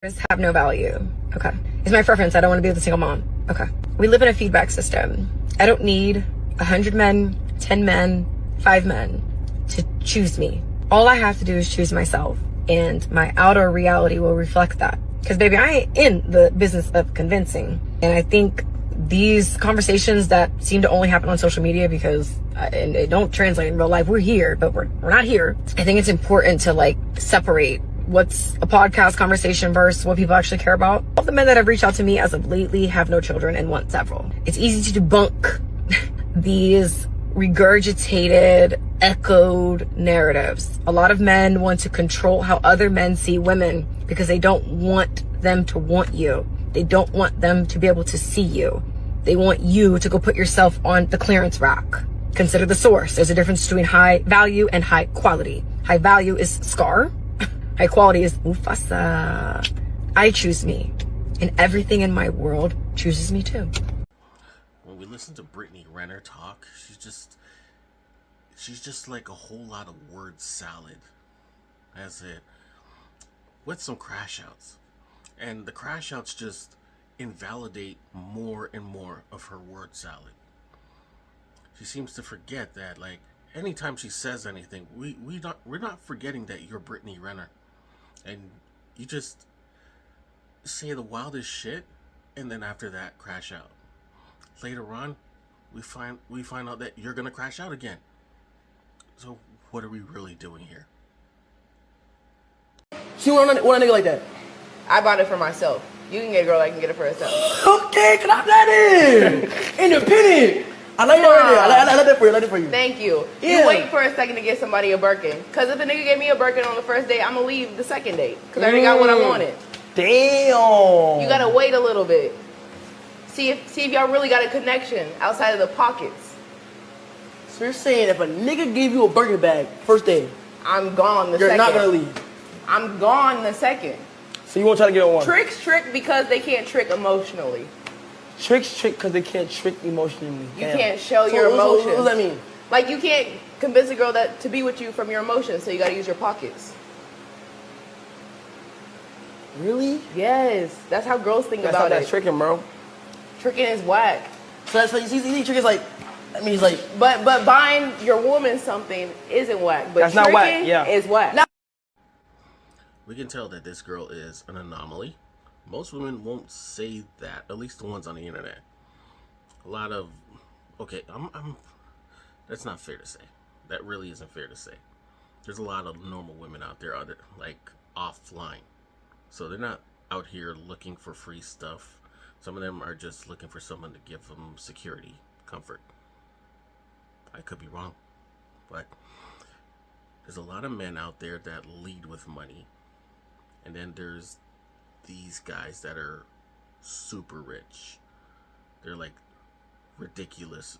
have no value. Okay. It's my preference. I don't want to be with a single mom. Okay. We live in a feedback system. I don't need 100 men, 10 men, 5 men to choose me. All I have to do is choose myself, and my outer reality will reflect that. Because baby, I ain't in the business of convincing. And I think these conversations that seem to only happen on social media because and they don't translate in real life. We're here, but we're not here. I think it's important to like separate what's a podcast conversation versus what people actually care about. All the men that have reached out to me as of lately have no children and want several. It's easy to debunk these regurgitated, echoed narratives. A lot of men want to control how other men see women because they don't want them to want you. They don't want them to be able to see you. They want you to go put yourself on the clearance rack. Consider the source. There's a difference between high value and high quality. High value is Scar. High quality is Mufasa. I choose me, and everything in my world chooses me too. When we listen to Brittany Renner talk, she's just like a whole lot of word salad. That's it. With some crash outs. And the crash outs just invalidate more and more of her word salad. She seems to forget that, like, anytime she says anything, we're not forgetting that you're Brittany Renner. And you just say the wildest shit, and then after that, crash out. Later on, we find out that you're gonna crash out again. So what are we really doing here? She want a nigga like that. I bought it for myself. You can get a girl that can get it for herself. Okay, clap that in. Independent. I like that right there. I like that for you. I like that for you. Thank you. Yeah. You wait for a second to get somebody a Birkin. Because if a nigga gave me a Birkin on the first date, I'm going to leave the second date. Because I already got what I wanted. Damn. You got to wait a little bit. See if y'all really got a connection outside of the pockets. So you're saying if a nigga gave you a Birkin bag first day, I'm gone the you're second. not going to leave. I'm gone the second. So you won't try to get on one? Tricks trick because they can't trick emotionally. Tricks trick because they can't trick emotionally. You can't show your emotions. What does that mean? Like you can't convince a girl that to be with you from your emotions, so you got to use your pockets. Really? Yes, that's how girls think about That's it. tricking, bro. Tricking is whack. So that's like, you see, trick is like, that means like, But buying your woman something isn't whack. But That's not whack, tricking yeah. is whack. We can tell that this girl is an anomaly. Most women won't say that, at least the ones on the internet. A lot of, okay, that's not fair to say. That really isn't fair to say. There's a lot of normal women out there, like offline. So they're not out here looking for free stuff. Some of them are just looking for someone to give them security, comfort. I could be wrong, but there's a lot of men out there that lead with money. And then there's these guys that are super rich. They're like ridiculous,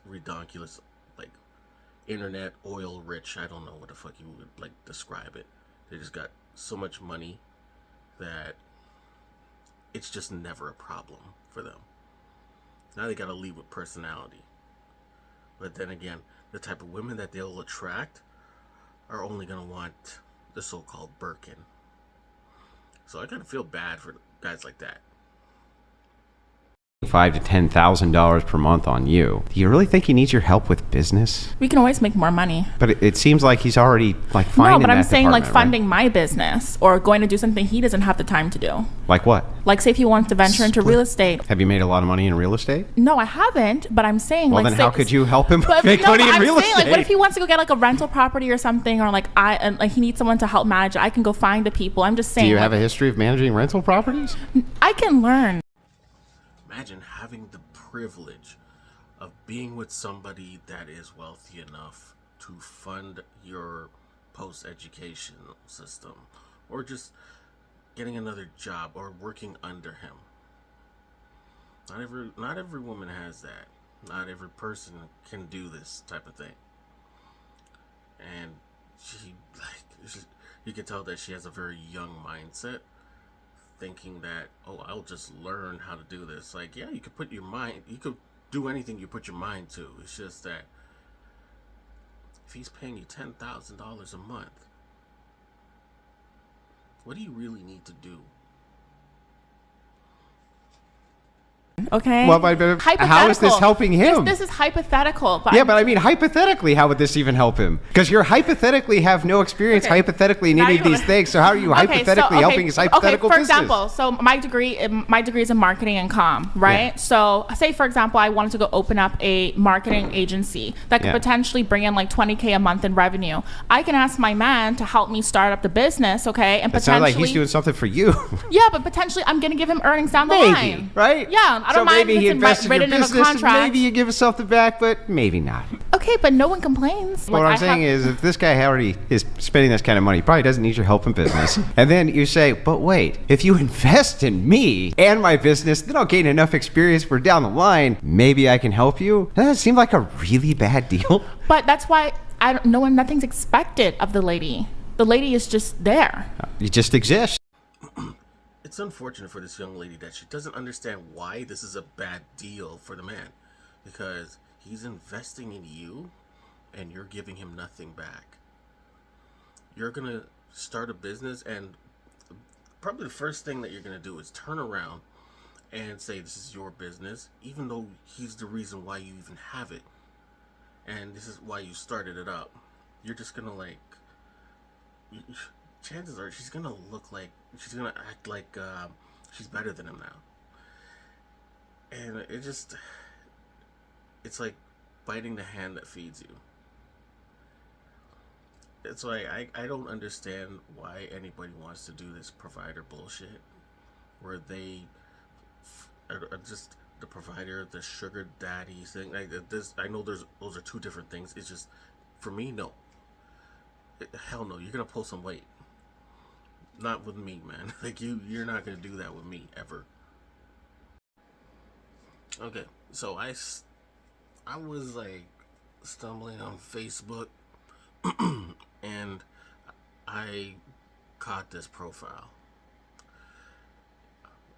like internet oil rich. I don't know what the fuck you would like describe it. They just got so much money that it's just never a problem for them. Now they gotta lead with personality. But then again, the type of women that they'll attract are only gonna want the so-called Birkin. So I kind of feel bad for guys like that. $5,000 to $10,000 per month on you. Do you really think he needs your help with business? We can always make more money. But it seems like he's already like finding. No, but I'm that saying like department, funding right? my business or going to do something he doesn't have the time to do. Like what? Like say if he wants to venture into real estate. Have you made a lot of money in real estate? No, I haven't, but I'm saying Well, like then how could you help him make no, money but in I'm real saying, estate? Like, what if he wants to go get like a rental property or something, or like like he needs someone to help manage it? I can go find the people. I'm just saying. Do you have a history of managing rental properties? I can learn. Imagine having the privilege of being with somebody that is wealthy enough to fund your post-education system, or just getting another job or working under him. Not every woman has that. Not every person can do this type of thing. And you can tell that she has a very young mindset, thinking that, oh, I'll just learn how to do this. Like, yeah, you could do anything you put your mind to. It's just that if he's paying you $10,000 a month, what do you really need to do Okay. Well, but how is this Hypothetical. helping him? This is hypothetical. But Yeah, but I mean, hypothetically, how would this even help him? Because you hypothetically have no experience Okay. hypothetically in Now any you of these wanna- things. So how are you hypothetically helping his hypothetical for business? example, so my degree is in marketing and comm, right? Yeah. So say, for example, I wanted to go open up a marketing agency that could Yeah. potentially bring in like 20K a month in revenue. I can ask my man to help me start up the business, okay? And It sounds potentially, like he's doing something for you. yeah, but potentially I'm going to give him earnings down the Maybe, line. right? Yeah, I so don't mind maybe if he it's invested in written your in a business, and contract. maybe you give us something back, but maybe not. Okay, but no one complains. What Like, I'm saying is, if this guy already is spending this kind of money, he probably doesn't need your help in business. And then you say, but wait, if you invest in me and my business, then I'll gain enough experience for down the line. Maybe I can help you. Doesn't that seem like a really bad deal? But that's why nothing's expected of the lady. The lady is just there. You just exist. It's unfortunate for this young lady that she doesn't understand why this is a bad deal for the man, because he's investing in you and you're giving him nothing back. You're gonna start a business, and probably the first thing that you're gonna do is turn around and say this is your business, even though he's the reason why you even have it, and this is why you started it up. You're just gonna like, chances are she's gonna act like she's better than him now, and it's like biting the hand that feeds you. It's like I don't understand why anybody wants to do this provider bullshit, where they are just the provider, the sugar daddy thing. Like this, I know those are two different things. It's just, for me, no. Hell no, you're gonna pull some weight. Not with me, man. Like you're not gonna do that with me ever. Okay, so I was like stumbling on Facebook, and I caught this profile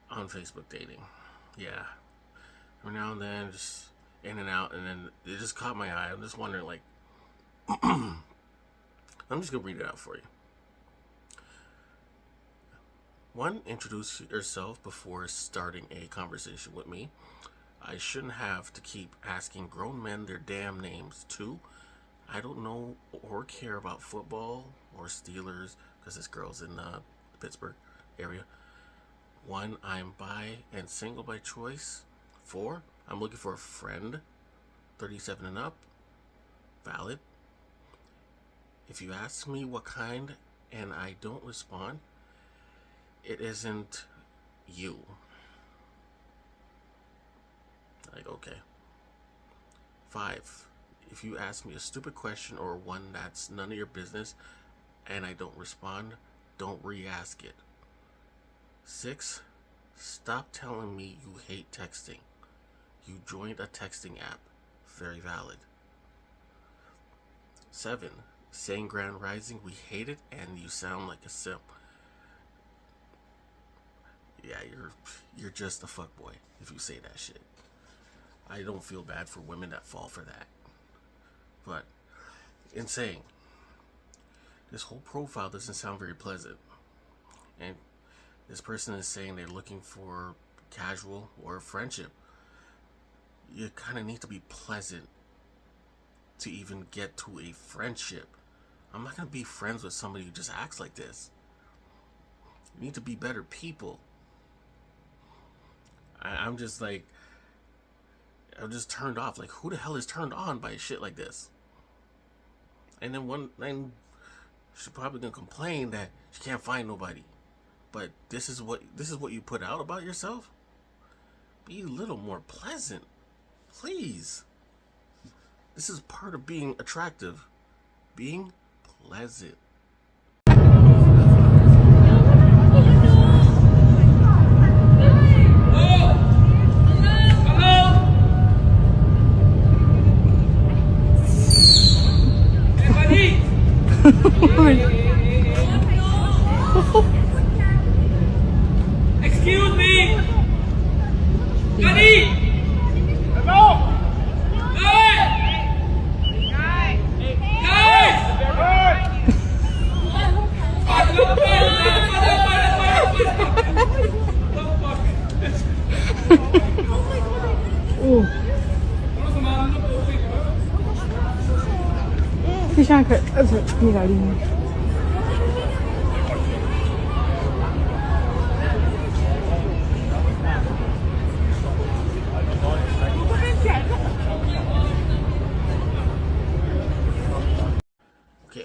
on Facebook dating. Yeah, every now and then, just in and out, and then it just caught my eye. I'm just wondering, like, I'm just gonna read it out for you. 1, introduce yourself before starting a conversation with me. I shouldn't have to keep asking grown men their damn names. 2, I don't know or care about football or Steelers, because this girl's in the Pittsburgh area. 1, I'm bi and single by choice. 4, I'm looking for a friend, 37 and up. Valid. If you ask me what kind and I don't respond, it isn't you. Like, okay. 5, if you ask me a stupid question or one that's none of your business and I don't respond, don't re-ask it. 6, stop telling me you hate texting. You joined a texting app. Very valid. 7, saying Grand Rising, we hate it and you sound like a simp. Yeah, you're just a fuckboy if you say that shit. I don't feel bad for women that fall for that. But in saying, this whole profile doesn't sound very pleasant. And this person is saying they're looking for casual or friendship. You kind of need to be pleasant to even get to a friendship. I'm not going to be friends with somebody who just acts like this. You need to be better people. I'm just like, I'm just turned off. Like, who the hell is turned on by shit like this? And then she's probably gonna complain that she can't find nobody. But this is what you put out about yourself? Be a little more pleasant, please. This is part of being attractive. Being pleasant. Excuse me! Gani! Hello! Guys! Guys! Okay,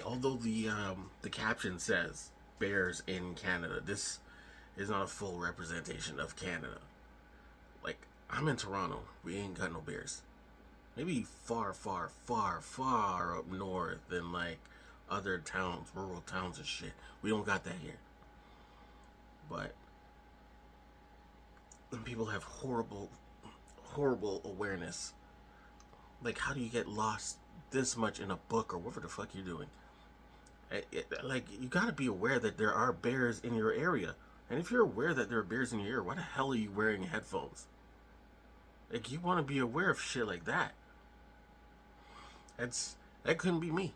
although the caption says bears in Canada, this is not a full representation of Canada. Like, I'm in Toronto. We ain't got no bears. Maybe far, far, far, far up north in like other towns, rural towns and shit. We don't got that here. But when people have horrible awareness, like, how do you get lost this much in a book or whatever the fuck you're doing? Like, you gotta be aware that there are bears in your area. And if you're aware that there are bears in your ear, why the hell are you wearing headphones? Like, you want to be aware of shit like that. That couldn't be me.